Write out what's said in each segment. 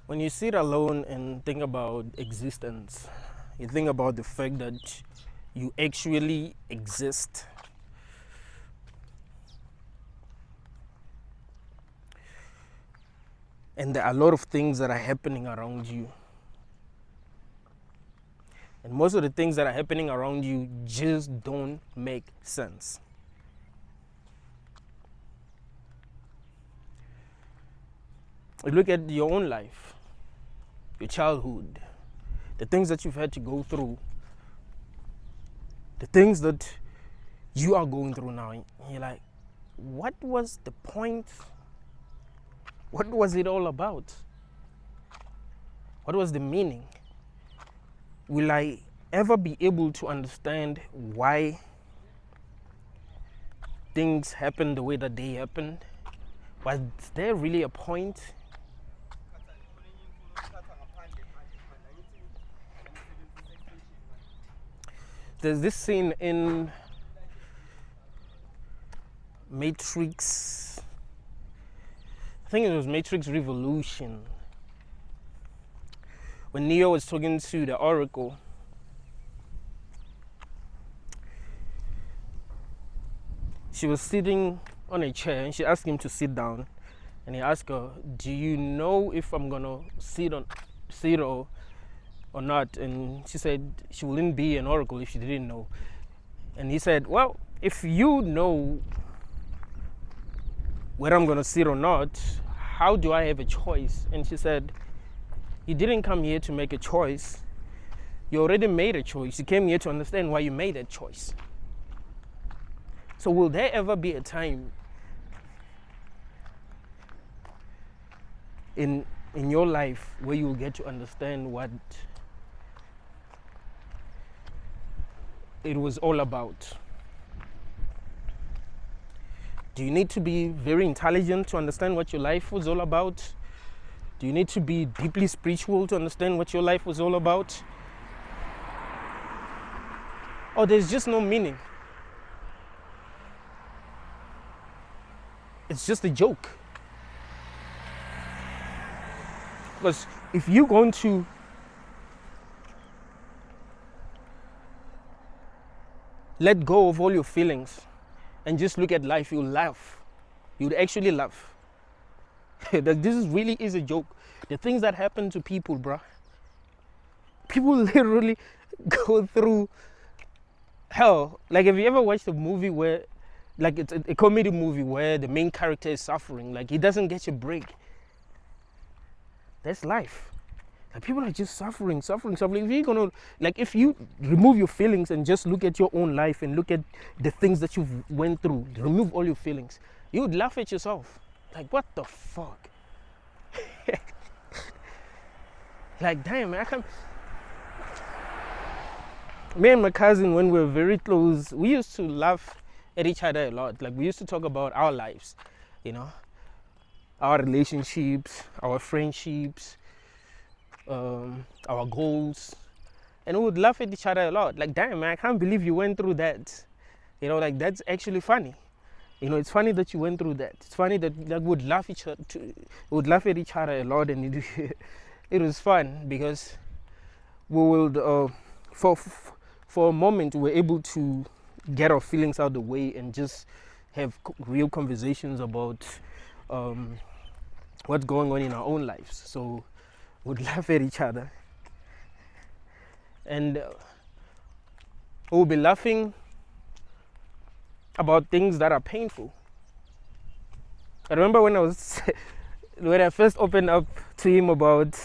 When you sit alone and think about existence, you think about the fact that you actually exist. And there are a lot of things that are happening around you. And most of the things that are happening around you just don't make sense. You look at your own life, your childhood, the things that you've had to go through, the things that you are going through now. And you're like, what was the point? What was it all about? What was the meaning? Will I ever be able to understand why things happened the way that they happened? Was there really a point? There's this scene in Matrix, I think it was Matrix Revolution, when Neo was talking to the Oracle. She was sitting on a chair and she asked him to sit down, and he asked her, do you know if I'm gonna sit or not? And she said she wouldn't be an oracle if she didn't know. And he said, well, if you know whether I'm gonna sit or not, how do I have a choice? And she said, you didn't come here to make a choice. You already made a choice. You came here to understand why you made that choice. So will there ever be a time in your life where you'll get to understand what it was all about? Do you need to be very intelligent to understand what your life was all about? Do you need to be deeply spiritual to understand what your life was all about? Or there's just no meaning? It's just a joke. Because if you're going to let go of all your feelings and just look at life, you'll laugh. You'd actually laugh. That this really is a joke. The things that happen to people, bruh. People literally go through hell. Like, have you ever watched a movie where, like, it's a comedy movie where the main character is suffering? Like, he doesn't get a break. That's life. Like, people are just suffering. If you're gonna, like, if you remove your feelings and just look at your own life and look at the things that you've went through, remove all your feelings, you would laugh at yourself. Like, what the fuck? Like, damn, man, I can't. Me and my cousin, when we were very close, we used to laugh at each other a lot. Like, we used to talk about our lives, you know, our relationships, our friendships, our goals, and we would laugh at each other a lot. Like, damn, man, I can't believe you went through that. You know, like, that's actually funny. You know, it's funny that you went through that. It's funny that we would laugh at each other a lot, and it was fun because we would for a moment we were able to get our feelings out of the way and just have real conversations about what's going on in our own lives. So we'd laugh at each other, and we'll be laughing about things that are painful. I remember when I first opened up to him about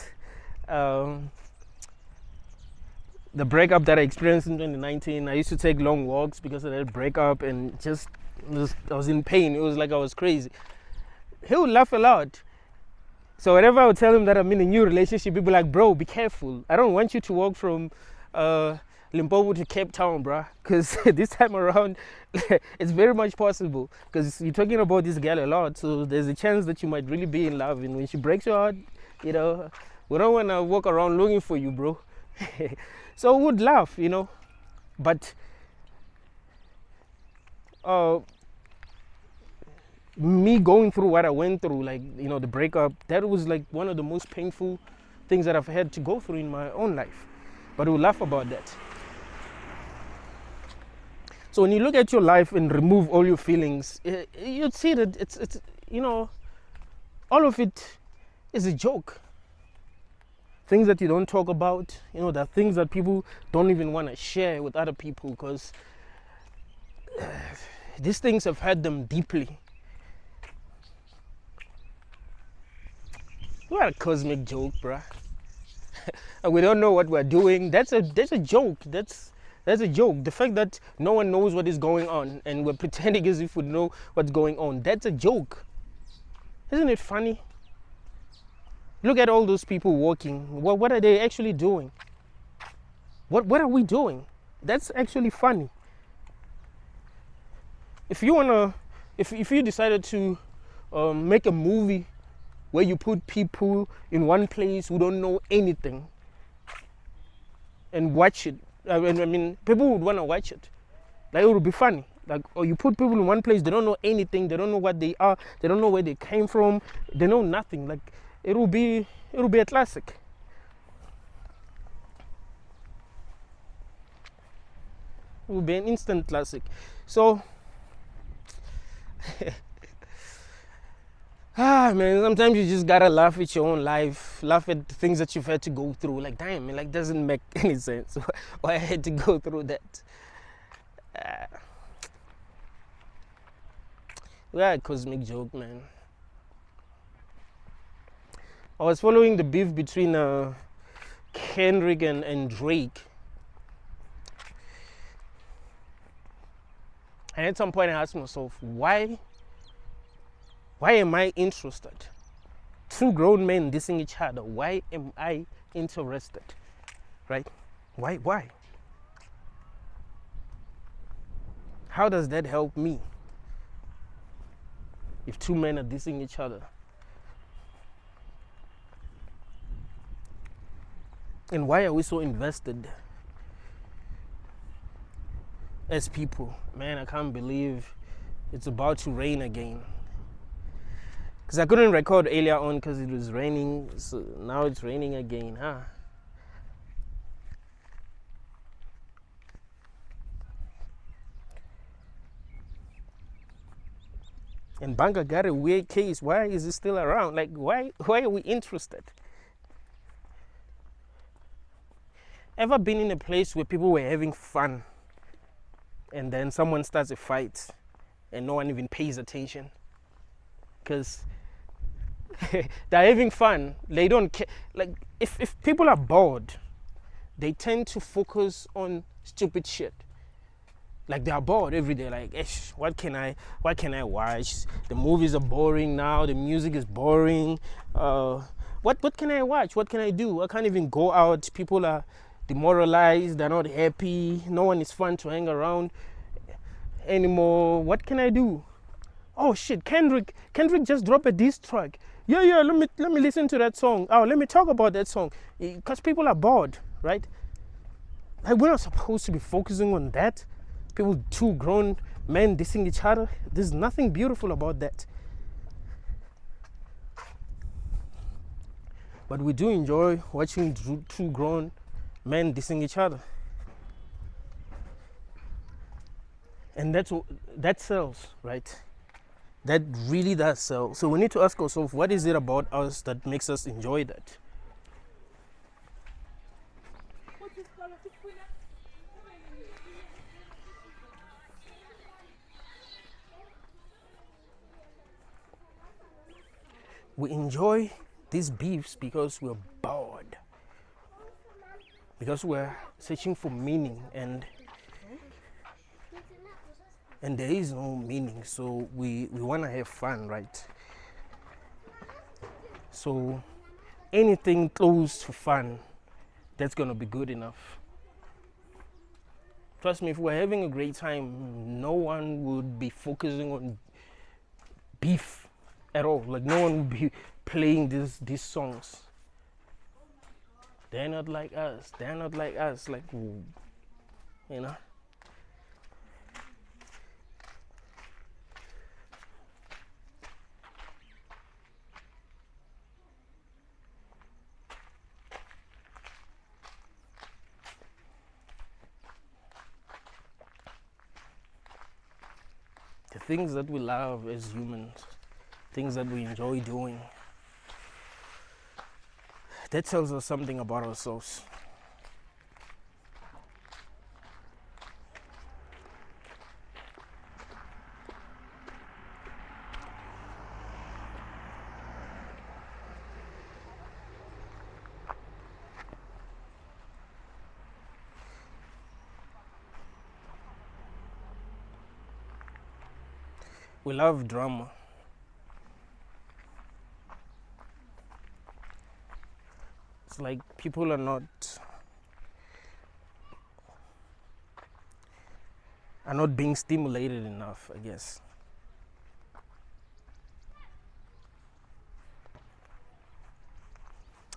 the breakup that I experienced in 2019. I used to take long walks because of that breakup, and I was in pain. It was like I was crazy. He would laugh a lot. So whenever I would tell him that I'm in a new relationship, he'd be like, bro, be careful. I don't want you to walk from Limpopo to Cape Town, bruh, because this time around it's very much possible, because you're talking about this girl a lot, so there's a chance that you might really be in love, and when she breaks your heart, you know, we don't want to walk around looking for you, bro. So we would laugh, you know, but Me going through what I went through, like, the breakup, that was like one of the most painful things that I've had to go through in my own life. But we'll laugh about that. So when you look at your life and remove all your feelings, you'd see that it's all of it is a joke. Things that you don't talk about, there are things that people don't even want to share with other people, because these things have hurt them deeply. What a cosmic joke, bruh. We don't know what we're doing. That's a joke. That's a joke. The fact that no one knows what is going on and we're pretending as if we know what's going on, that's a joke. Isn't it funny? Look at all those people walking. What are they actually doing? What are we doing? That's actually funny. If you decided to make a movie where you put people in one place who don't know anything and watch it, I mean, people would want to watch it. Like, it would be funny. Like, or you put people in one place, they don't know anything, they don't know what they are, they don't know where they came from, they know nothing. Like, it will be a classic. It will be an instant classic. So man, sometimes you just gotta laugh at your own life, laugh at the things that you've had to go through. Like, damn, it doesn't make any sense why I had to go through that. Yeah, cosmic joke, man. I was following the beef between Kendrick and Drake. And at some point I asked myself, why am I interested? Two grown men dissing each other. Why am I interested? Right? Why? How does that help me? If two men are dissing each other. And why are we so invested as people? Man, I can't believe it's about to rain again. Because I couldn't record earlier on because it was raining. So now it's raining again, huh? And Banga got a weird case. Why is it still around? Like, why are we interested? Ever been in a place where people were having fun and then someone starts a fight and no one even pays attention? Because they're having fun. They don't care. Like, if people are bored, they tend to focus on stupid shit. Like, they are bored every day. Like, what can I watch? The movies are boring now. The music is boring. What can I watch? What can I do? I can't even go out. People are demoralized. They're not happy. No one is fun to hang around anymore. What can I do? Oh shit, Kendrick just dropped a diss track. Yeah, let me listen to that song. Oh, let me talk about that song. Because people are bored, right? Like, we're not supposed to be focusing on that. People, two grown men dissing each other. There's nothing beautiful about that. But we do enjoy watching two grown men dissing each other. And that sells, right? That really does sell. So we need to ask ourselves, what is it about us that makes us enjoy that? We enjoy these beefs because we're bored. Because we're searching for meaning, and there is no meaning, so we want to have fun, right? So anything close to fun, that's going to be good enough. Trust me, if we're having a great time, no one would be focusing on beef at all. Like, no one would be playing these songs. They're not like us. Like, you know. things that we love as humans, things that we enjoy doing, that tells us something about ourselves. We love drama. It's like people are not being stimulated enough, I guess.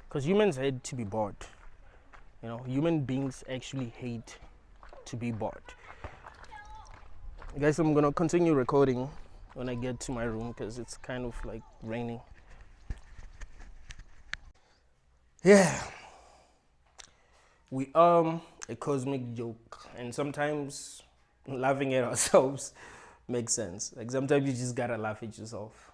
Because humans hate to be bored. Human beings actually hate to be bored. Guys, I'm gonna continue recording when I get to my room because it's kind of like raining. Yeah, we are a cosmic joke, and sometimes laughing at ourselves makes sense. Like sometimes you just gotta laugh at yourself.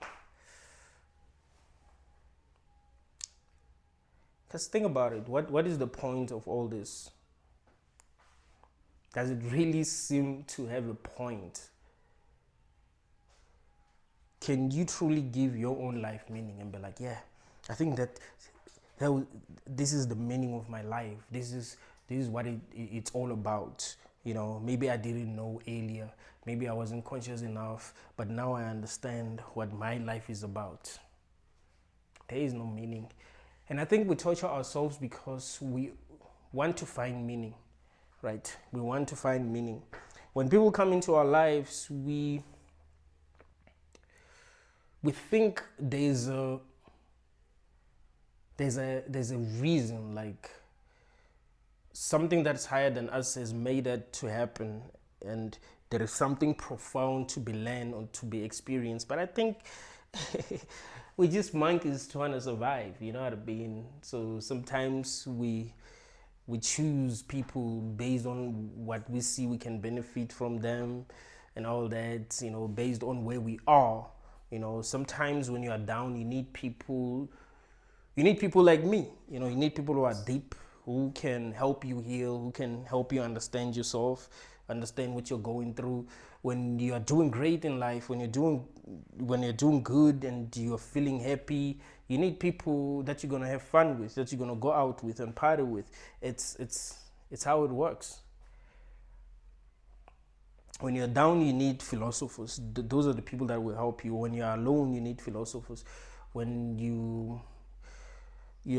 Because think about it, what is the point of all this? Does it really seem to have a point? Can you truly give your own life meaning and be like, yeah, I think that this is the meaning of my life. This is what it's all about. Maybe I didn't know earlier. Maybe I wasn't conscious enough, but now I understand what my life is about. There is no meaning. And I think we torture ourselves because we want to find meaning, right? We want to find meaning. When people come into our lives, we think there's a reason, like something that's higher than us has made that to happen, and there is something profound to be learned or to be experienced. But I think we just monkeys trying to survive, you know what I mean? So sometimes we choose people based on what we see we can benefit from them and all that, based on where we are. Sometimes when you are down, you need people like me. You need people who are deep, who can help you heal, who can help you understand yourself, understand what you're going through. When you are doing great in life, when you're doing good and you're feeling happy, you need people that you're gonna have fun with, that you're gonna go out with and party with. It's how it works. When you're down, you need philosophers. Those are the people that will help you. When you're alone, you need philosophers. When you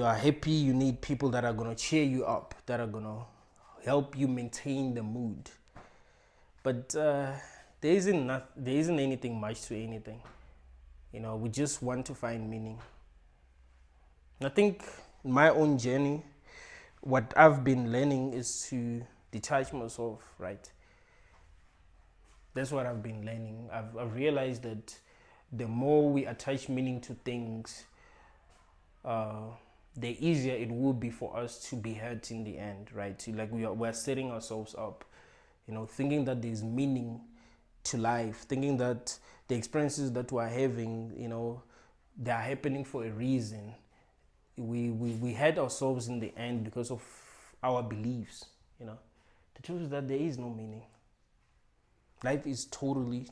are happy, you need people that are going to cheer you up, that are going to help you maintain the mood. But there isn't anything much to anything. We just want to find meaning. I think in my own journey, what I've been learning is to detach myself, right? That's what I've been learning. I've realized that the more we attach meaning to things, the easier it will be for us to be hurt in the end, right? We're setting ourselves up, thinking that there's meaning to life, thinking that the experiences that we're having, they are happening for a reason. We hurt ourselves in the end because of our beliefs. The truth is that there is no meaning. Life is totally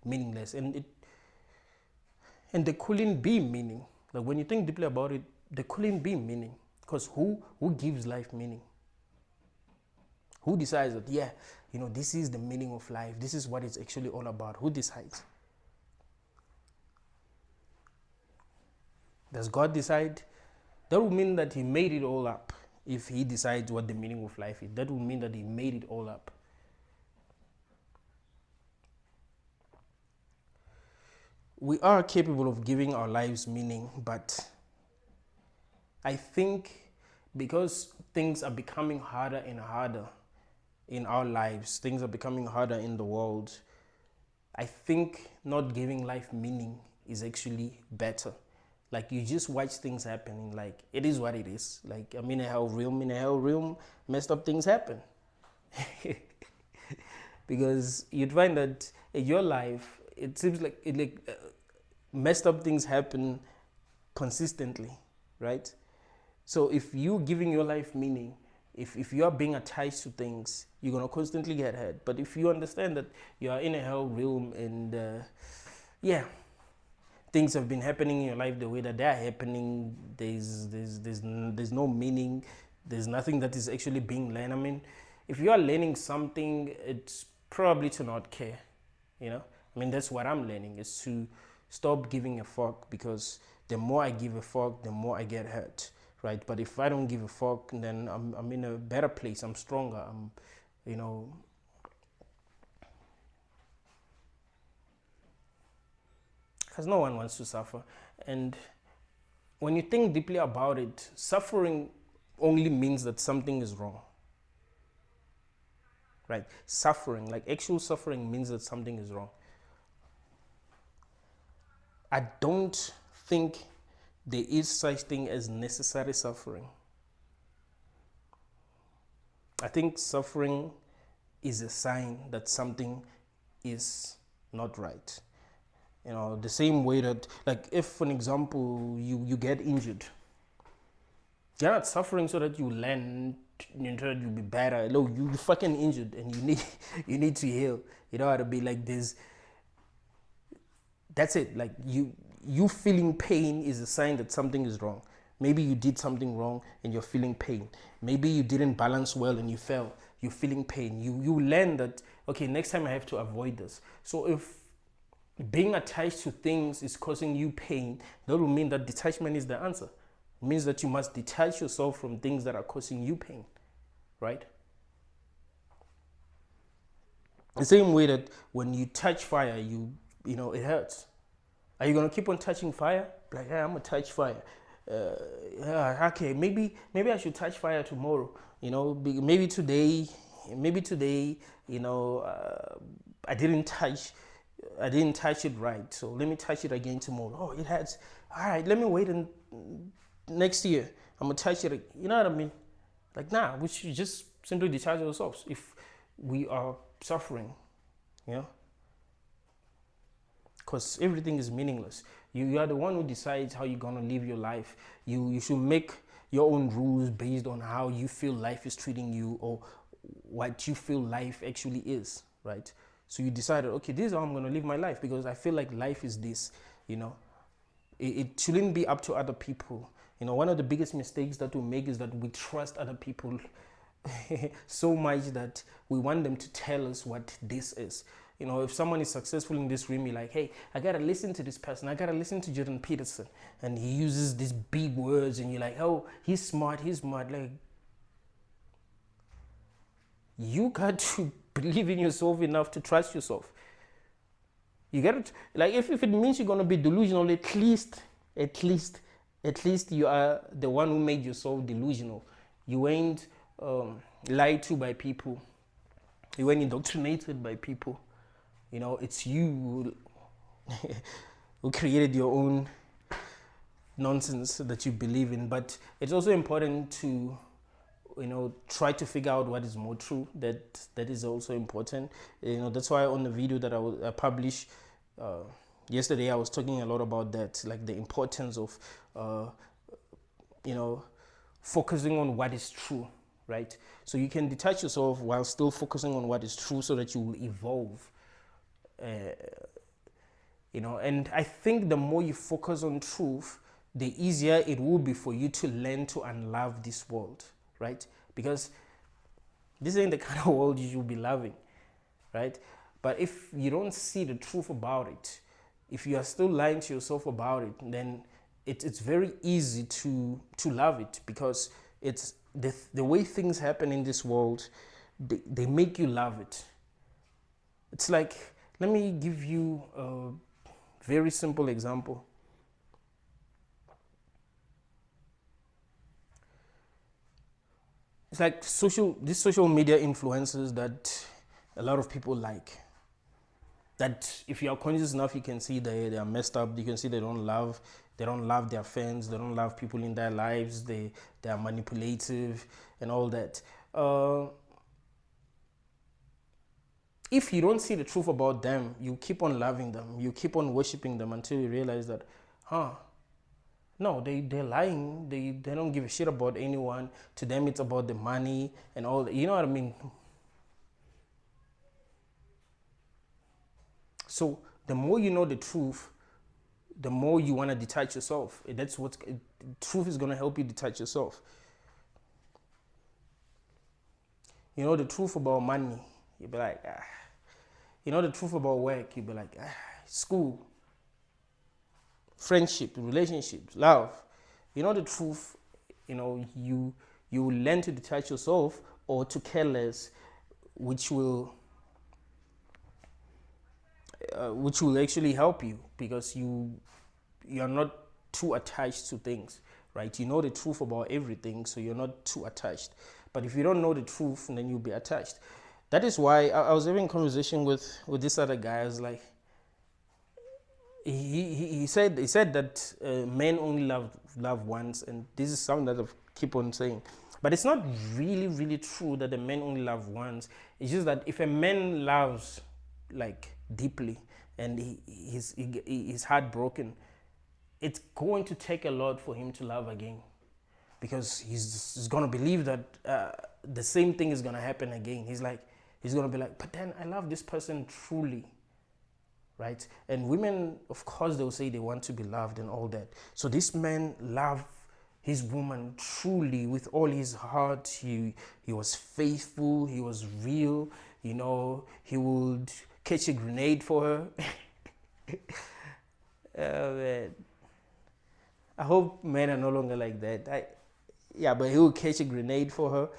meaningless, and there couldn't be meaning. Like when you think deeply about it, there couldn't be meaning, because who gives life meaning? Who decides that, yeah, this is the meaning of life, this is what it's actually all about? Who decides? Does God decide? That would mean that he made it all up. If he decides what the meaning of life is, that would mean that he made it all up. We are capable of giving our lives meaning, but I think because things are becoming harder and harder in our lives, things are becoming harder in the world, I think not giving life meaning is actually better. Like, you just watch things happening, like it is what it is. Like, in a hell realm, messed up things happen. because you'd find that in your life, it seems like messed up things happen consistently, right? So if you're giving your life meaning, if you are being attached to things, you're going to constantly get hurt. But if you understand that you are in a hell realm and yeah, things have been happening in your life the way that they are happening, there's no meaning, there's nothing that is actually being learned. I mean, if you are learning something, it's probably to not care, you know. I mean, that's what I'm learning, is to stop giving a fuck, because the more I give a fuck, the more I get hurt, right? But if I don't give a fuck, then I'm in a better place, I'm stronger, I'm, you know, because no one wants to suffer. And when you think deeply about it, suffering only means that something is wrong, right? Suffering, like actual suffering, means that something is wrong. I don't think there is such thing as necessary suffering. I think suffering is a sign that something is not right. You know, the same way that, like, if, for an example, you get injured, you're not suffering so that you learn, you know, you'll be better. No, you fucking injured and you need you need to heal. You know how to be like this. That's it. Like you feeling pain is a sign that something is wrong. Maybe you did something wrong and you're feeling pain. Maybe you didn't balance well and you fell. You're feeling pain. You learn that, okay, next time I have to avoid this. So if being attached to things is causing you pain, that will mean that detachment is the answer. It means that you must detach yourself from things that are causing you pain, right? The same way that when you touch fire, you know it hurts. Are you gonna keep on touching fire? Like, yeah, I'm gonna touch fire. Yeah, okay, maybe I should touch fire tomorrow. You know, maybe today, you know, I didn't touch it right. So let me touch it again tomorrow. Oh, it hurts. All right, let me wait and next year I'm gonna touch it. You know what I mean? Like, nah, we should just simply detach ourselves if we are suffering, you know, because everything is meaningless. You are the one who decides how you're gonna live your life. You should make your own rules based on how you feel life is treating you, or what you feel life actually is, right? So you decided, okay, this is how I'm gonna live my life because I feel like life is this, you know. It shouldn't be up to other people. You know, one of the biggest mistakes that we make is that we trust other people so much that we want them to tell us what this is. You know, if someone is successful in this room, you're like, hey, I gotta listen to this person. I gotta listen to Jordan Peterson. And he uses these big words and you're like, oh, he's smart. Like, you got to believe in yourself enough to trust yourself. You get it? Like, if it means you're gonna be delusional, at least you are the one who made yourself delusional. You ain't lied to by people. You ain't indoctrinated by people. You know, it's you who created your own nonsense that you believe in. But it's also important to, you know, try to figure out what is more true. That is also important. You know, that's why on the video that I published yesterday, I was talking a lot about that, like the importance of you know, focusing on what is true, right? So you can detach yourself while still focusing on what is true, so that you will evolve. You know, and I think the more you focus on truth, the easier it will be for you to learn to unlove this world, right? Because this ain't the kind of world you should be loving, right? But if you don't see the truth about it, if you are still lying to yourself about it, then it's very easy to love it, because it's the way things happen in this world, they make you love it. It's like, let me give you a very simple example. It's like these social media influencers that a lot of people like. That if you are conscious enough, you can see they are messed up. You can see they don't love their fans. They don't love people in their lives. They are manipulative and all that. if you don't see the truth about them, you keep on loving them, you keep on worshiping them until you realize that, huh, no, they're lying. They don't give a shit about anyone. To them, it's about the money and all that. You know what I mean? So the more you know the truth, the more you want to detach yourself. That's what truth is going to help you detach yourself. You know the truth about money, you'll be like, ah. You know the truth about work, you'll be like, ah. School, friendship, relationships, love. You know the truth, you will learn to detach yourself or to care less, which will actually help you because you're not too attached to things, right? You know the truth about everything, so you're not too attached. But if you don't know the truth, then you'll be attached. That is why I was having a conversation with this other guy. I was like, he said that men only love once, and this is something that I keep on saying. But it's not really true that the men only love once. It's just that if a man loves like deeply and he's heartbroken, it's going to take a lot for him to love again, because he's gonna believe that the same thing is gonna happen again. He's gonna be like, but then I love this person truly, right? And women, of course, they'll say they want to be loved and all that. So this man loved his woman truly with all his heart. He was faithful. He was real. He would catch a grenade for her. Oh man, I hope men are no longer like that. But he would catch a grenade for her,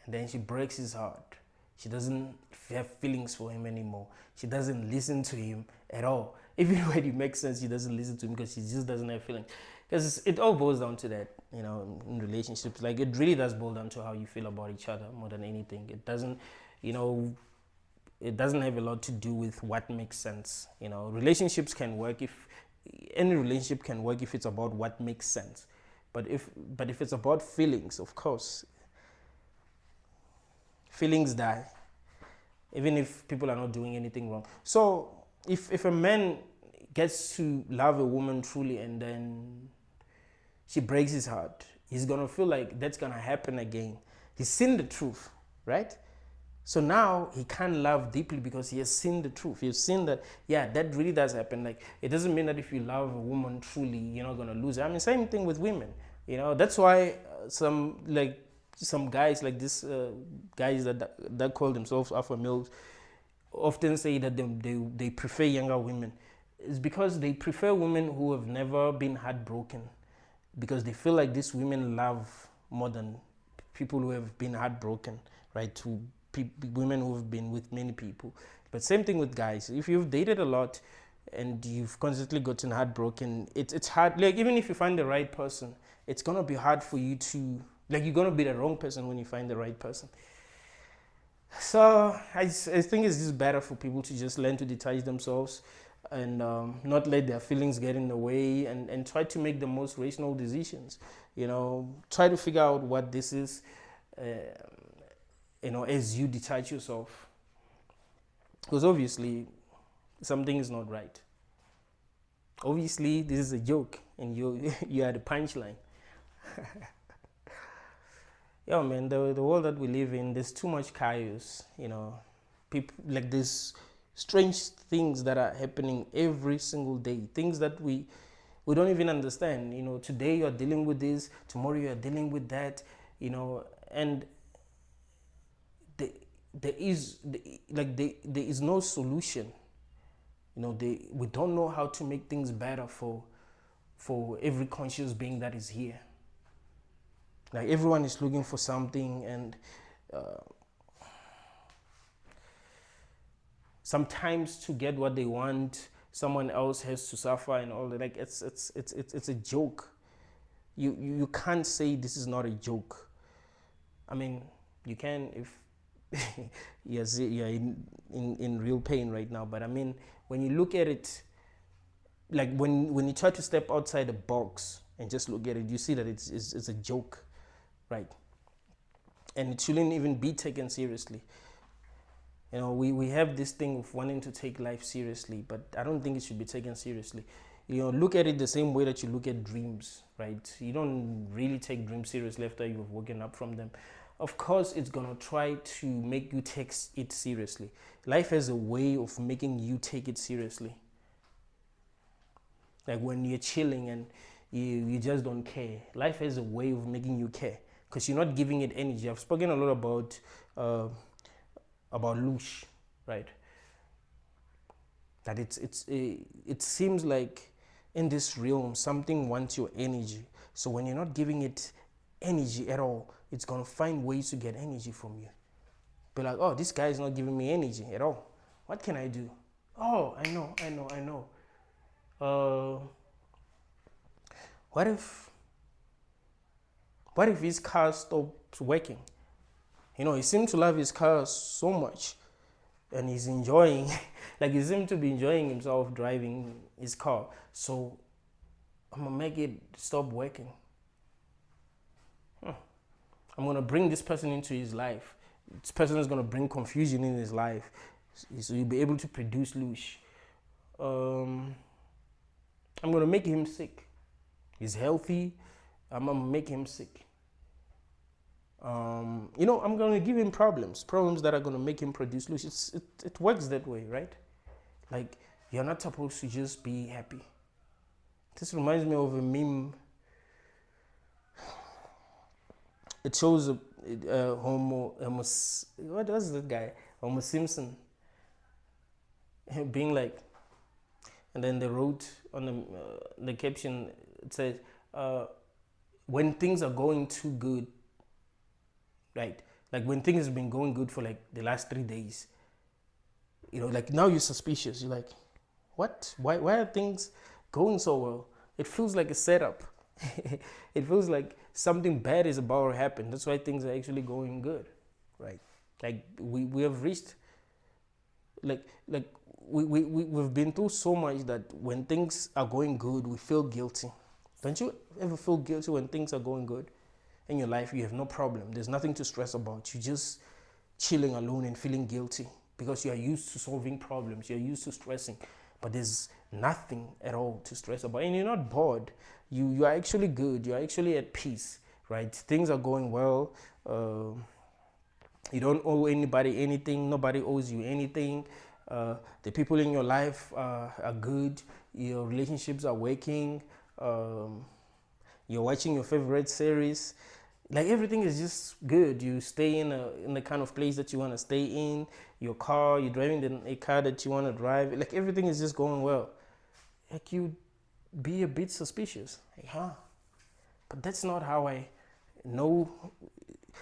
and then she breaks his heart. She doesn't have feelings for him anymore. She doesn't listen to him at all. Even when it makes sense, she doesn't listen to him because she just doesn't have feelings. Because it all boils down to that, in relationships. Like, it really does boil down to how you feel about each other more than anything. It doesn't, it doesn't have a lot to do with what makes sense. Relationships can work any relationship can work if it's about what makes sense. But if it's about feelings, of course, feelings die, even if people are not doing anything wrong. So if a man gets to love a woman truly and then she breaks his heart, he's gonna feel like that's gonna happen again. He's seen the truth, right? So now he can't love deeply because he has seen the truth. He's seen that, yeah, that really does happen. Like, it doesn't mean that if you love a woman truly, you're not gonna lose her. I mean, same thing with women. That's why some guys like this, guys that call themselves alpha males, often say that they prefer younger women. It's because they prefer women who have never been heartbroken, because they feel like these women love more than people who have been heartbroken, right? To women who have been with many people. But same thing with guys. If you've dated a lot and you've constantly gotten heartbroken, it's hard. Like, even if you find the right person, it's gonna be hard for you to, like, you're gonna be the wrong person when you find the right person. So I think it's just better for people to just learn to detach themselves and not let their feelings get in the way, and try to make the most rational decisions. Try to figure out what this is, as you detach yourself. Because obviously, something is not right. Obviously, this is a joke, and you are the punchline. Yeah, man, the world that we live in, there's too much chaos. People, like, there's strange things that are happening every single day. Things that we don't even understand. Today you're dealing with this, tomorrow you're dealing with that. And there is no solution. We don't know how to make things better for every conscious being that is here. Like, everyone is looking for something, and sometimes to get what they want, someone else has to suffer and all that. Like, it's a joke. You can't say this is not a joke. I mean, you can if yes, you're in real pain right now. But I mean, when you look at it, like, when you try to step outside the box and just look at it, you see that it's a joke, right? and it shouldn't even be taken seriously. You know, we have this thing of wanting to take life seriously, but I don't think it should be taken seriously. You know, look at it the same way that you look at dreams, right? You don't really take dreams seriously after you've woken up from them. Of course, it's gonna try to make you take it seriously. Life has a way of making you take it seriously. Like when you're chilling and you just don't care. Life has a way of making you care because you're not giving it energy. I've spoken a lot about Lush, right? That it seems like in this realm something wants your energy. So when you're not giving it energy at all, it's gonna find ways to get energy from you. Be like, oh, this guy is not giving me energy at all. What can I do? Oh, I know. Uh, what if his car stops working? You know, he seems to love his car so much and he's enjoying, like he seems to be enjoying himself driving his car. So I'm gonna make it stop working. I'm gonna bring this person into his life. This person is gonna bring confusion in his life. So you'll be able to produce Lush. I'm gonna make him sick. He's healthy. I'm gonna make him sick. You know, I'm gonna give him problems that are gonna make him produce Lush. It works that way, right? Like you're not supposed to just be happy. This reminds me of a meme. It shows what was that guy? Homo Simpson being like, and then they wrote on the caption, it says, when things are going too good, right? Like when things have been going good for like the last 3 days, you know, like now you're suspicious. You're like, what? Why are things going so well? It feels like a setup. It feels like something bad is about to happen. That's why things are actually going good, right? Like we have reached, we've been through so much that when things are going good, we feel guilty. Don't you ever feel guilty when things are going good in your life? You have no problem. There's nothing to stress about. You're just chilling alone and feeling guilty because you are used to solving problems. You're used to stressing, but there's nothing at all to stress about. And you're not bored. You are actually good. You're actually at peace, right? Things are going well. You don't owe anybody anything. Nobody owes you anything. The people in your life are good. Your relationships are working. You're watching your favorite series. Like everything is just good. You stay in the kind of place that you want to stay in. Your car, you're driving a car that you want to drive. Like everything is just going well. Like you be a bit suspicious. Like, huh? But that's not how I know.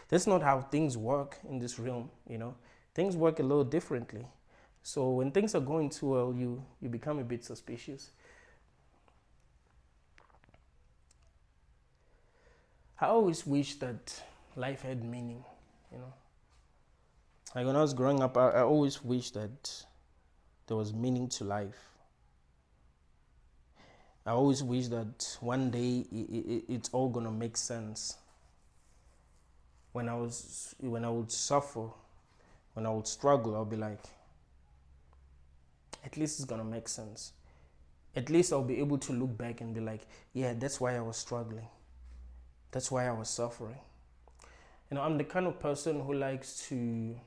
That's not how things work in this realm. You know, things work a little differently. So when things are going too well, you become a bit suspicious. I always wish that life had meaning, you know. Like when I was growing up, I always wished that there was meaning to life. I always wish that one day it's all gonna make sense. When I would suffer, when I would struggle, I'll be like, at least it's gonna make sense. At least I'll be able to look back and be like, yeah, that's why I was struggling. That's why I was suffering. You know, I'm the kind of person who likes to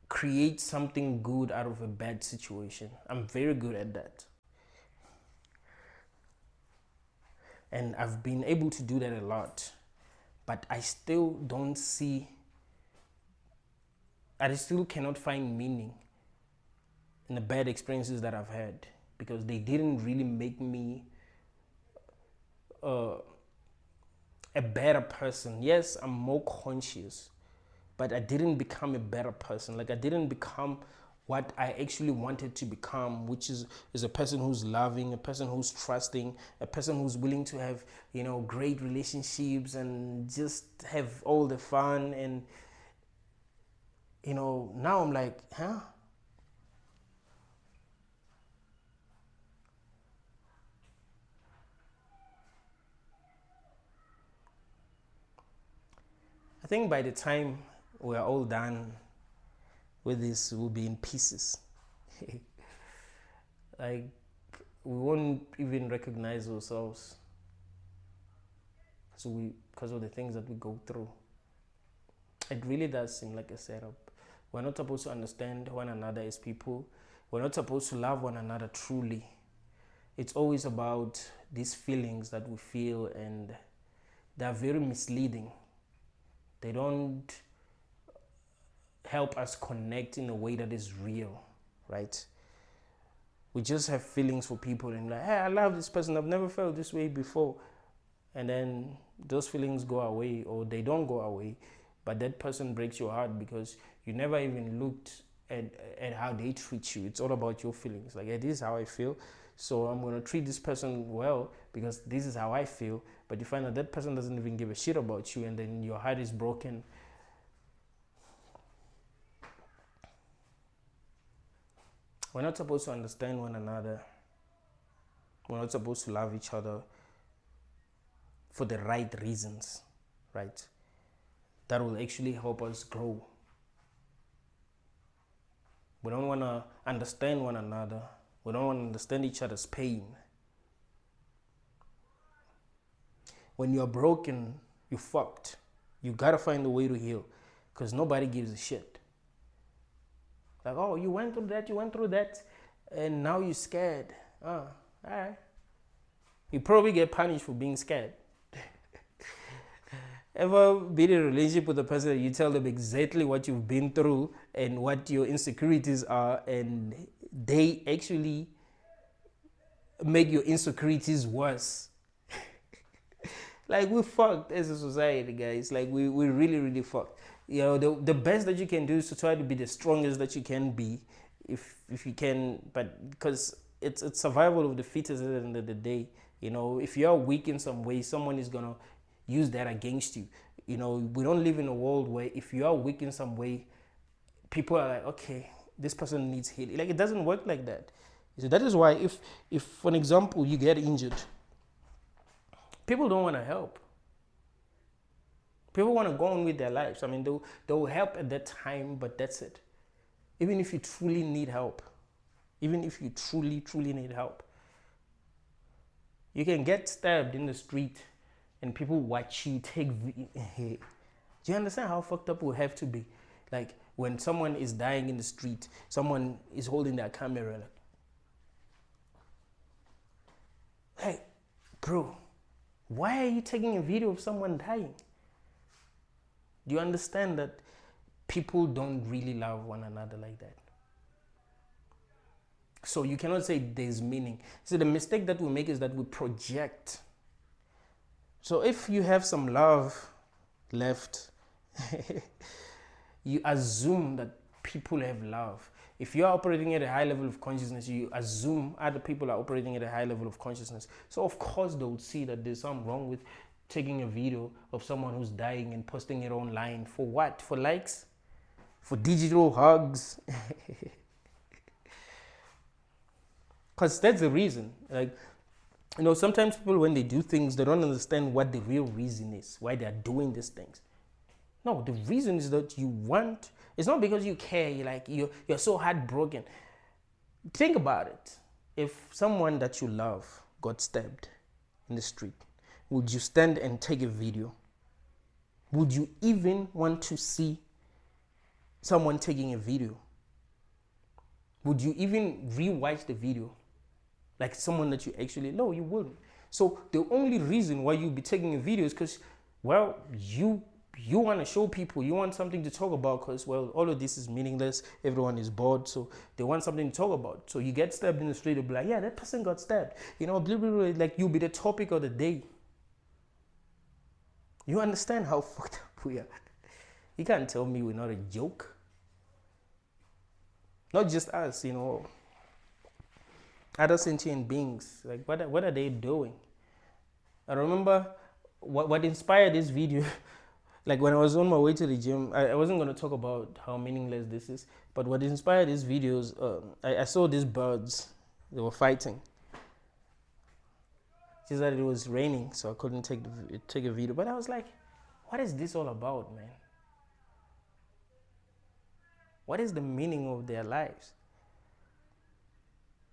create something good out of a bad situation. I'm very good at that. And I've been able to do that a lot. But I still cannot find meaning in the bad experiences that I've had because they didn't really make me a better person. Yes, I'm more conscious, but I didn't become a better person. Like I didn't become what I actually wanted to become, which is a person who's loving, a person who's trusting, a person who's willing to have, you know, great relationships and just have all the fun. And, you know, now I'm like, huh? I think by the time we're all done with this, we'll be in pieces. Like, we won't even recognize ourselves. So because of the things that we go through. It really does seem like a setup. We're not supposed to understand one another as people. We're not supposed to love one another truly. It's always about these feelings that we feel, and they're very misleading. They don't help us connect in a way that is real, right? We just have feelings for people and like, hey, I love this person. I've never felt this way before. And then those feelings go away, or they don't go away. But that person breaks your heart because you never even looked at how they treat you. It's all about your feelings. Like, hey, this is how I feel, so I'm going to treat this person well because this is how I feel. But you find out that person doesn't even give a shit about you, and then your heart is broken. We're not supposed to understand one another. We're not supposed to love each other for the right reasons, right? That will actually help us grow. We don't want to understand one another. We don't want to understand each other's pain. When you're broken, you're fucked. You gotta find a way to heal, because nobody gives a shit. Like, oh, you went through that, and now you're scared. All right. You probably get punished for being scared. Ever been in a relationship with a person that you tell them exactly what you've been through and what your insecurities are, and they actually make your insecurities worse? Like, we're fucked as a society, guys. Like, we really, really fucked. You know, the best that you can do is to try to be the strongest that you can be, if you can, but because it's survival of the fittest at the end of the day. You know, if you're weak in some way, someone is gonna use that against you. You know, we don't live in a world where if you are weak in some way, people are like, okay, this person needs healing. Like, it doesn't work like that. So that is why if for an example, you get injured, people don't want to help. People want to go on with their lives. I mean, they'll help at that time, but that's it. Even if you truly need help, even if you truly, truly need help, you can get stabbed in the street and people watch you take. Do you understand how fucked up we have to be? Like, when someone is dying in the street, someone is holding their camera, like, hey, bro, why are you taking a video of someone dying? Do you understand that people don't really love one another like that? So you cannot say there's meaning. So the mistake that we make is that we project. So if you have some love left, you assume that people have love. If you're operating at a high level of consciousness, you assume other people are operating at a high level of consciousness. So of course they would see that there's something wrong with taking a video of someone who's dying and posting it online. For what? For likes? For digital hugs? Because that's the reason. Like, you know, sometimes people, when they do things, they don't understand what the real reason is, why they're doing these things. No, the reason is that you want, it's not because you care, you're so heartbroken. Think about it. If someone that you love got stabbed in the street, would you stand and take a video? Would you even want to see someone taking a video? Would you even re-watch the video? Like someone that you actually, no, you wouldn't. So the only reason why you'd be taking a video is because, well, you want to show people, you want something to talk about, because, well, all of this is meaningless. Everyone is bored, so they want something to talk about. So you get stabbed in the street, they'll be like, yeah, that person got stabbed. You know, blah, blah, blah. Like, you'll be the topic of the day. You understand how fucked up we are? You can't tell me we're not a joke. Not just us, you know. Other sentient beings, like, what are they doing? I remember what inspired this video. Like, when I was on my way to the gym, I wasn't going to talk about how meaningless this is, but what inspired these videos, I saw these birds. They were fighting. Just that it was raining, so I couldn't take a video. But I was like, what is this all about, man? What is the meaning of their lives?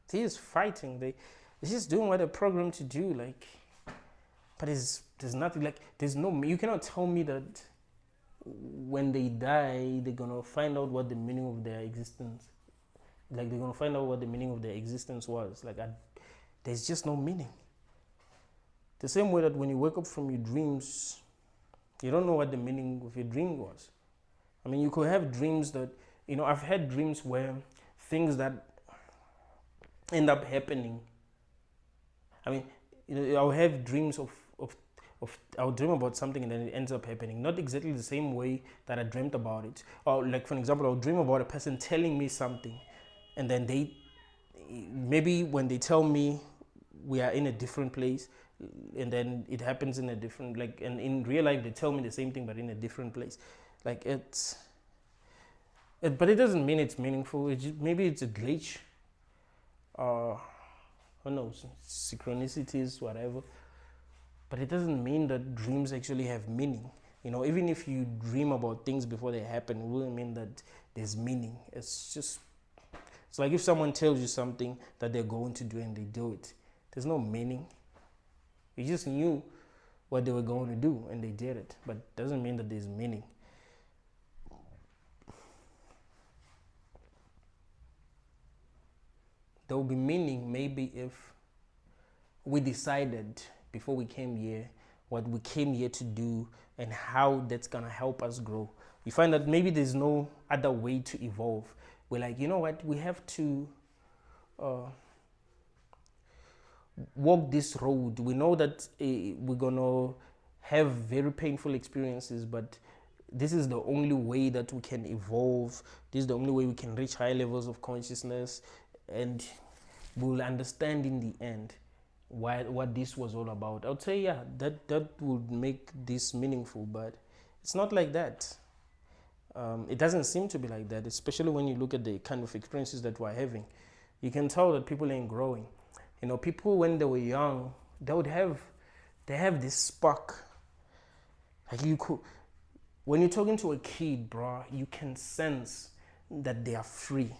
They're just fighting. They're just doing what they're programmed to do. Like, but there's nothing, like, there's no, you cannot tell me that when they die, they're gonna find out what the meaning of their existence, like they're gonna find out what the meaning of their existence was. Like, there's just no meaning. The same way that when you wake up from your dreams, you don't know what the meaning of your dream was. I mean, you could have dreams that, I've had dreams where things that end up happening. I mean, I'll have dreams of I'll dream about something and then it ends up happening. Not exactly the same way that I dreamt about it. Or like, for example, I'll dream about a person telling me something, and then maybe when they tell me we are in a different place, and then it happens in a different, like, and in real life they tell me the same thing but in a different place. Like, but it doesn't mean it's meaningful. Maybe it's a glitch. Who knows? Synchronicities, whatever. But it doesn't mean that dreams actually have meaning. Even if you dream about things before they happen, it wouldn't mean that there's meaning. It's like if someone tells you something that they're going to do and they do it. There's no meaning. You just knew what they were going to do and they did it. But it doesn't mean that there's meaning. There will be meaning maybe if we decided before we came here what we came here to do and how that's gonna help us grow. We find that maybe there's no other way to evolve. We're like, you know what, we have to walk this road. We know that we're gonna have very painful experiences, but this is the only way that we can evolve. This is the only way we can reach high levels of consciousness, and we'll understand in the end what this was all about. I would say, yeah, that would make this meaningful, but it's not like that. It doesn't seem to be like that, especially when you look at the kind of experiences that we're having. You can tell that people ain't growing. People when they were young, they have this spark. Like, when you're talking to a kid, bro, you can sense that they are free.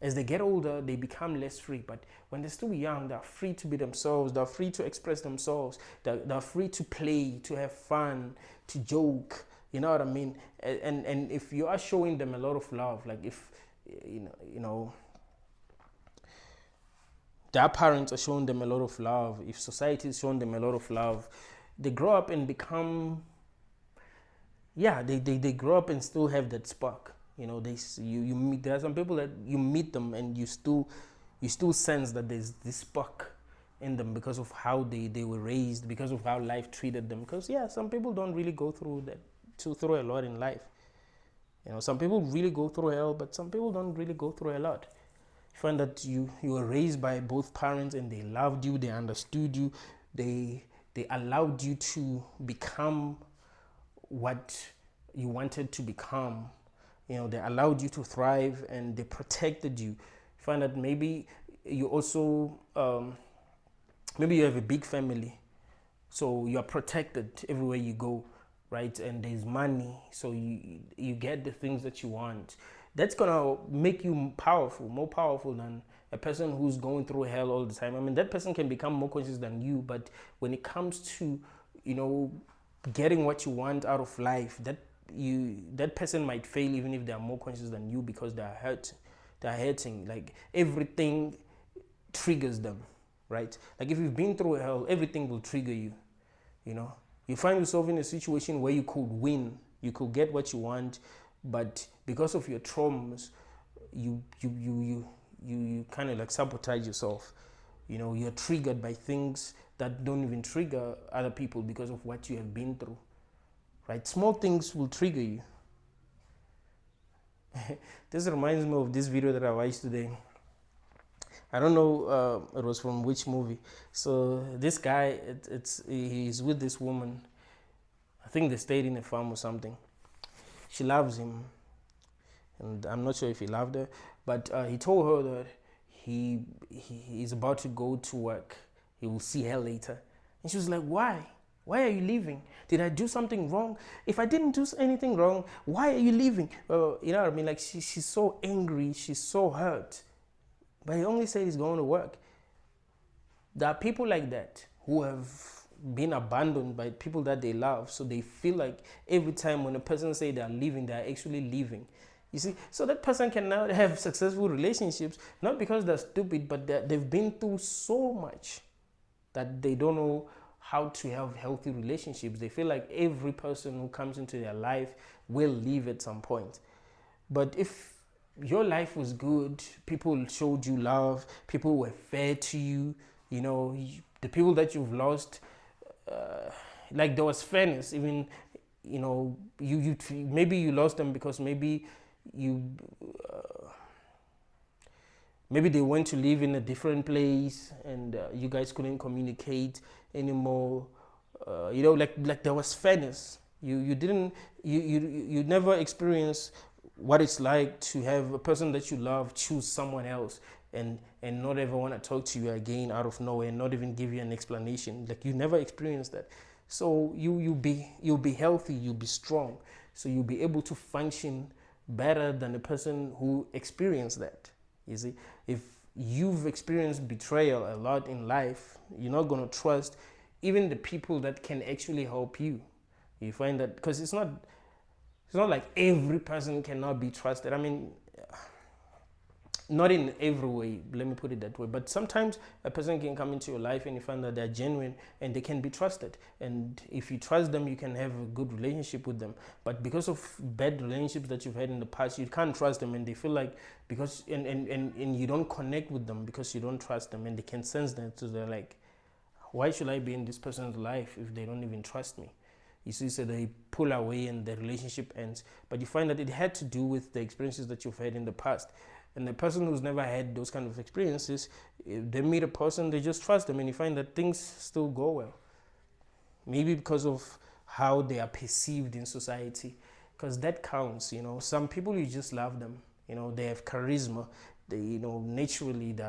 As they get older, they become less free. But when they're still young, they're free to be themselves. They're free to express themselves. They're free to play, to have fun, to joke. You know what I mean? And if you are showing them a lot of love, like if, their parents are showing them a lot of love, if society is showing them a lot of love, they grow up and become, they grow up and still have that spark. You meet, there are some people that you meet them and you still sense that there's this spark in them because of how they were raised, because of how life treated them. Because some people don't really go through a lot in life. Some people really go through hell, but some people don't really go through a lot. You find that you were raised by both parents and they loved you, they understood you, they allowed you to become what you wanted to become. They allowed you to thrive and they protected you. You find that maybe you also, maybe you have a big family, so you are protected everywhere you go, right? And there's money, so you get the things that you want. That's gonna make you powerful, more powerful than a person who's going through hell all the time. I mean, that person can become more conscious than you, but when it comes to, getting what you want out of life, that person might fail even if they are more conscious than you, because they're hurting. Like, everything triggers them, right? Like, if you've been through hell, everything will trigger you. You find yourself in a situation where you could win, you could get what you want, but because of your traumas, you kind of like sabotage yourself. You're triggered by things that don't even trigger other people because of what you have been through. Right? Small things will trigger you. This reminds me of this video that I watched today. I don't know it was from which movie. So this guy, he's with this woman. I think they stayed in a farm or something. She loves him, and I'm not sure if he loved her, but he told her that he's about to go to work. He will see her later. And she was like, why? Why are you leaving? Did I do something wrong? If I didn't do anything wrong, why are you leaving? You know what I mean? Like she's so angry, she's so hurt. But he only said he's going to work. There are people like that who have been abandoned by people that they love. So they feel like every time when a person say they're leaving, they're actually leaving. You see, so that person can now have successful relationships, not because they're stupid, but they've been through so much that they don't know how to have healthy relationships. They feel like every person who comes into their life will leave at some point. But if your life was good, people showed you love, people were fair to you, you know, the people that you've lost, like there was fairness. Even, you know, you maybe you lost them because maybe you maybe they went to live in a different place and you guys couldn't communicate anymore. You know, like there was fairness. You never experienced what it's like to have a person that you love choose someone else and not ever want to talk to you again out of nowhere and not even give you an explanation. Like you never experienced that. So you'll be healthy, you'll be strong. So you'll be able to function better than the person who experienced that. You see, if you've experienced betrayal a lot in life, you're not going to trust even the people that can actually help you. You find that because it's not like every person cannot be trusted. I mean, not in every way, let me put it that way, but sometimes a person can come into your life and you find that they're genuine and they can be trusted, and if you trust them you can have a good relationship with them. But because of bad relationships that you've had in the past, you can't trust them, and they feel like because and you don't connect with them because you don't trust them, and they can sense that. So they're like, why should I be in this person's life if they don't even trust me? You see, so they pull away and the relationship ends. But you find that it had to do with the experiences that you've had in the past. And the person who's never had those kind of experiences, if they meet a person, they just trust them, and you find that things still go well. Maybe because of how they are perceived in society, because that counts. You know, some people, you just love them. You know, they have charisma. They, you know, naturally they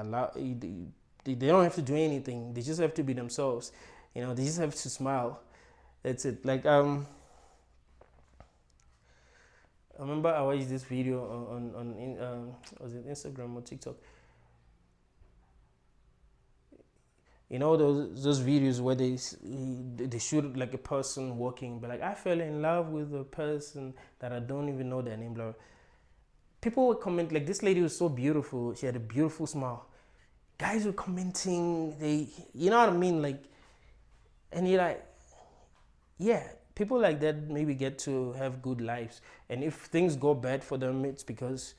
don't have to do anything. They just have to be themselves. You know, they just have to smile. That's it. Like I remember I watched this video on was it Instagram or TikTok? You know those videos where they shoot like a person walking, but like I fell in love with a person that I don't even know their name. Blah. People would comment like, this lady was so beautiful. She had a beautiful smile. Guys were commenting. You know what I mean? Like, and you're like, yeah. People like that maybe get to have good lives, and if things go bad for them, it's because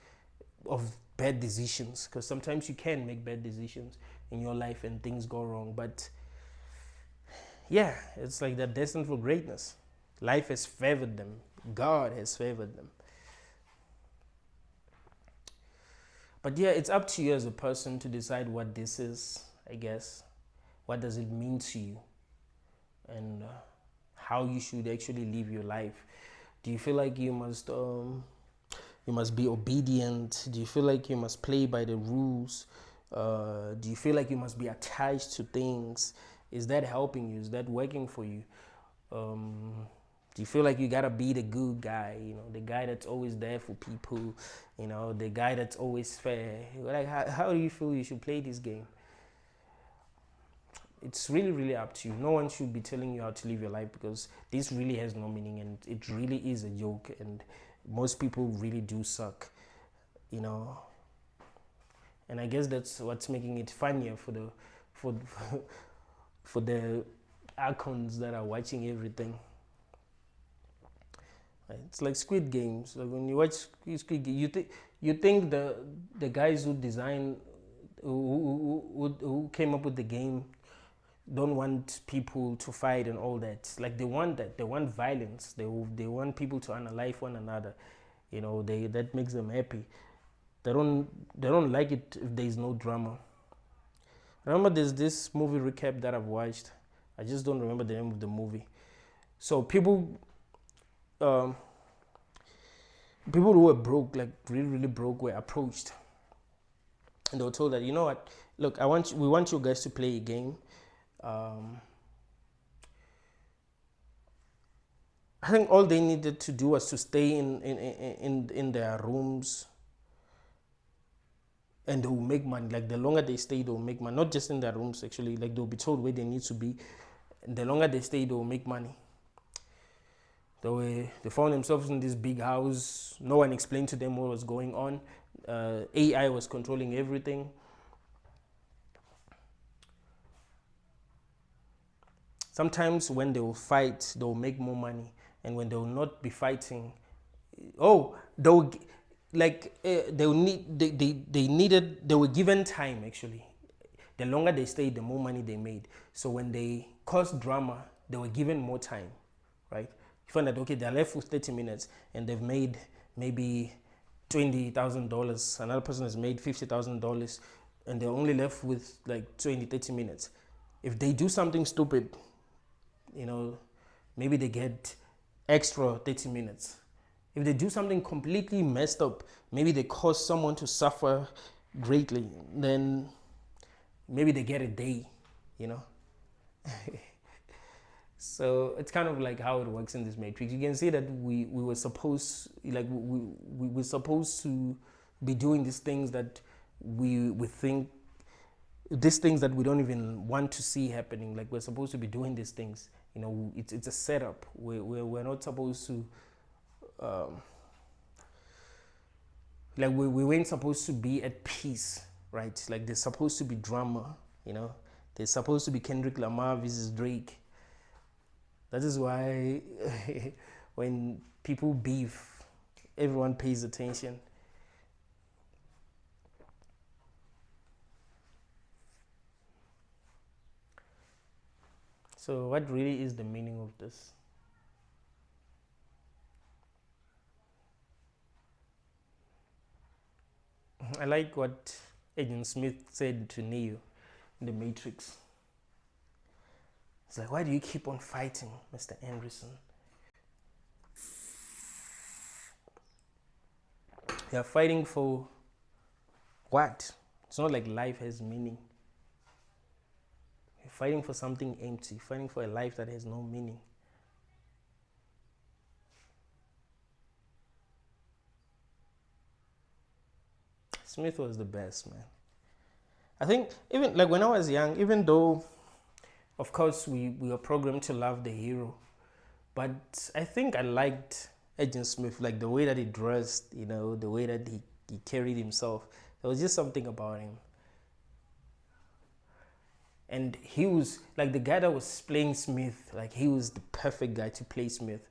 of bad decisions, because sometimes you can make bad decisions in your life and things go wrong. But yeah, it's like they're destined for greatness. Life has favored them. God has favored them. But yeah, it's up to you as a person to decide what this is, I guess. What does it mean to you? And how you should actually live your life. Do you feel like you must be obedient? Do you feel like you must play by the rules? Do you feel like you must be attached to things? Is that helping you? Is that working for you? Do you feel like you gotta be the good guy? You know, the guy that's always there for people. You know, the guy that's always fair. Like, how do you feel you should play this game? It's really, really up to you. No one should be telling you how to live your life, because this really has no meaning, and it really is a joke, and most people really do suck, you know. And I guess that's what's making it funnier for the icons that are watching everything. It's like Squid Games. Like when you watch Squid Game, you think the guys who designed who came up with the game don't want people to fight and all that. Like they want that. They want violence. They want people to unalive one another. You know, that makes them happy. They don't like it if there is no drama. I remember there's this movie recap that I've watched. I just don't remember the name of the movie. So people who were broke, like really, really broke, were approached, and they were told that, you know what, look, we want you guys to play a game. I think all they needed to do was to stay in their rooms, and they will make money. Like the longer they stay, they will make money. Not just in their rooms, actually. Like they'll be told where they need to be. And the longer they stay, they will make money. They found themselves in this big house. No one explained to them what was going on. AI was controlling everything. Sometimes when they will fight, they will make more money. And when they will not be fighting, they'll like they will need they needed they were given time actually. The longer they stayed, the more money they made. So when they caused drama, they were given more time, right? You find that okay, they're left with 30 minutes and they've made maybe $20,000. Another person has made $50,000, and they're only left with like 20, 30 minutes. If they do something stupid, maybe they get extra 30 minutes. If they do something completely messed up, maybe they cause someone to suffer greatly, then maybe they get a day, So it's kind of like how it works in this matrix. You can see that we were supposed, like we were supposed to be doing these things that we think, these things that we don't even want to see happening. Like we're supposed to be doing these things. It's a setup. We're not supposed to, like we weren't supposed to be at peace, right? Like there's supposed to be drama, There's supposed to be Kendrick Lamar versus Drake. That is why when people beef, everyone pays attention. So what really is the meaning of this? I like what Agent Smith said to Neo in The Matrix. It's like, why do you keep on fighting, Mr. Anderson? You're fighting for what? It's not like life has meaning. You're fighting for something empty, fighting for a life that has no meaning. Smith was the best, man. I think even like when I was young, even though of course we were programmed to love the hero, but I think I liked Agent Smith, like the way that he dressed, the way that he carried himself. There was just something about him. And he was like the guy that was playing Smith, like he was the perfect guy to play Smith.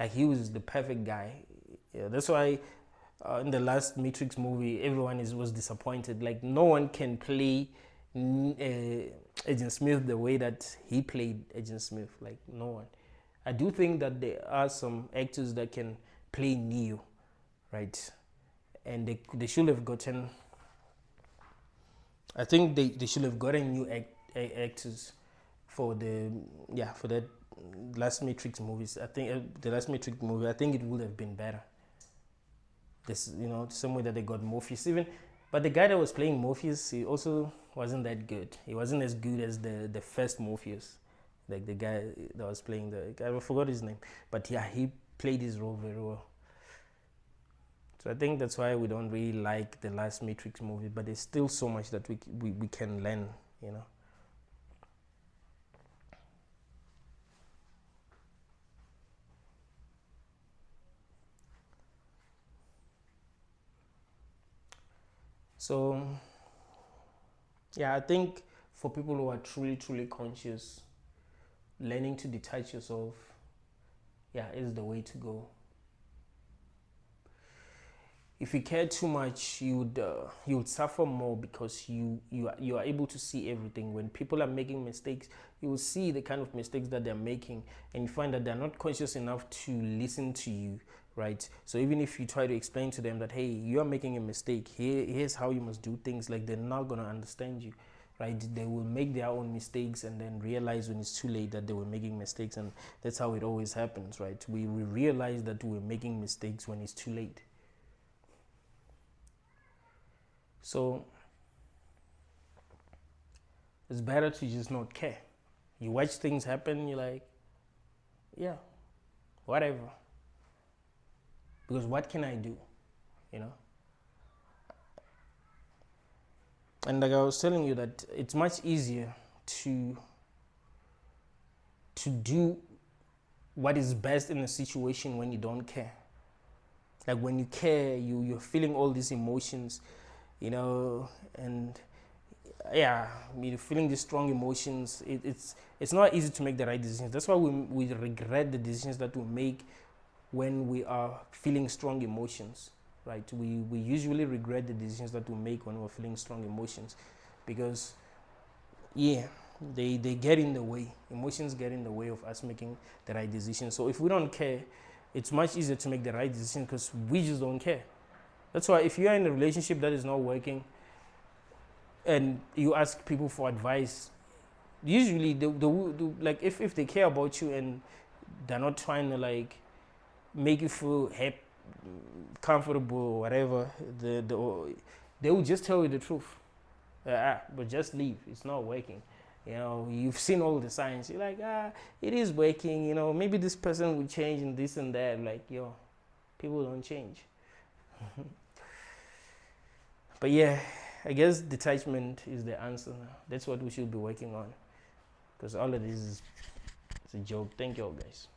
Like he was the perfect guy. Yeah, that's why in the last Matrix movie, everyone was disappointed. Like no one can play Agent Smith the way that he played Agent Smith. Like no one. I do think that there are some actors that can play Neo, right? And they should have gotten. I think they should have gotten new actors for that last Matrix movies. I think the last Matrix movie, I think it would have been better. This, some way that they got Morpheus even, but the guy that was playing Morpheus, he also wasn't that good. He wasn't as good as the first Morpheus, like the guy that was playing I forgot his name, but yeah, he played his role very well. So I think that's why we don't really like the last Matrix movie, but there's still so much that we can learn, So yeah, I think for people who are truly, truly conscious, learning to detach yourself, is the way to go. If you care too much, you would suffer more, because you are able to see everything. When people are making mistakes, you will see the kind of mistakes that they're making, and you find that they're not conscious enough to listen to you, right? So even if you try to explain to them that, hey, you are making a mistake, here's how you must do things, like they're not gonna understand you, right? They will make their own mistakes and then realize when it's too late that they were making mistakes, and that's how it always happens, right? We realize that we're making mistakes when it's too late. So it's better to just not care. You watch things happen, you're like, yeah, whatever. Because what can I do? You know? And like I was telling you that it's much easier to do what is best in a situation when you don't care. Like when you care, you're feeling all these emotions, you know, and yeah, you're feeling these strong emotions. It's not easy to make the right decisions. That's why we regret the decisions that we make when we are feeling strong emotions, right? We usually regret the decisions that we make when we're feeling strong emotions, because yeah, they get in the way. Emotions get in the way of us making the right decision. So if we don't care, it's much easier to make the right decision because we just don't care. That's why if you are in a relationship that is not working and you ask people for advice, usually like if they care about you and they're not trying to like make you feel happy, comfortable, or whatever, they will just tell you the truth. But just leave. It's not working. You know, you've seen all the signs. You're like, it is working. You know, maybe this person will change and this and that. Like, yo, people don't change. But yeah, I guess detachment is the answer now. That's what we should be working on. Because all of this is it's a joke. Thank you all, guys.